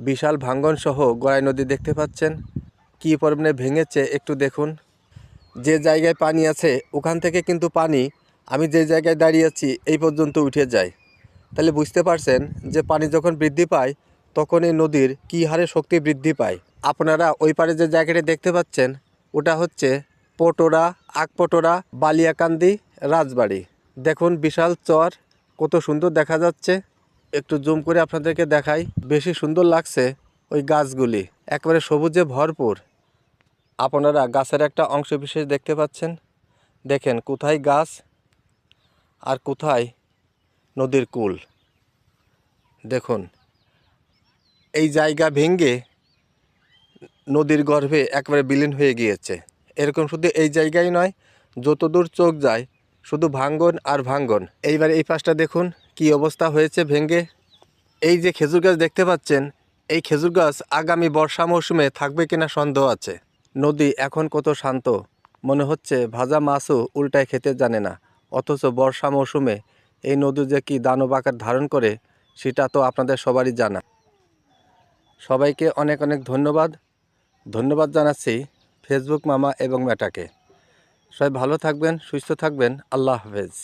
বিশাল ভাঙ্গন সহ গড়াই নদী দেখতে পাচ্ছেন। কী পরিমাণে ভেঙেছে একটু দেখুন। যে জায়গায় পানি আছে ওখান থেকে কিন্তু পানি আমি যে জায়গায় দাঁড়িয়ে আছি এই পর্যন্ত উঠে যায়। তাহলে বুঝতে পারছেন যে পানি যখন বৃদ্ধি পায় তখন এই নদীর কী হারে শক্তি বৃদ্ধি পায়। আপনারা ওই পারে যে জায়গাটি দেখতে পাচ্ছেন ওটা হচ্ছে পটোরা, আকপটোরা, বালিয়াকান্দি, রাজবাড়ি। দেখুন বিশাল চর, কত সুন্দর দেখা যাচ্ছে। একটু জুম করে আপনাদেরকে দেখাই, বেশি সুন্দর লাগছে। ওই গাছগুলি একেবারে সবুজে ভরপুর। আপনারা গাছের একটা অংশ বিশেষ দেখতে পাচ্ছেন। দেখেন কোথায় গাছ আর কোথায় নদীর কূল। দেখুন এই জায়গা ভেঙে নদীর গর্ভে একেবারে বিলীন হয়ে গিয়েছে। এরকম শুধু এই জায়গায় নয়, যতদূর চোখ যায় শুধু ভাঙ্গন আর ভাঙ্গন। এইবার এই পাশটা দেখুন কি অবস্থা হয়েছে ভেঙে। এই যে খেজুর গাছ দেখতে পাচ্ছেন, এই খেজুর গাছ আগামী বর্ষা মৌসুমে থাকবে কিনা সন্দেহ আছে। নদী এখন কত শান্ত, মনে হচ্ছে ভাজা মাছও উল্টায় খেতে জানে না। অথচ বর্ষা মৌসুমে এই নদী যে কী দানব আকার ধারণ করে সেটা তো আপনাদের সবারই জানা। সবাইকে অনেক অনেক ধন্যবাদ জানাচ্ছি ফেসবুক মামা এবং মেটাকে। সবাই ভালো থাকবেন, সুস্থ থাকবেন। আল্লাহ হাফেজ।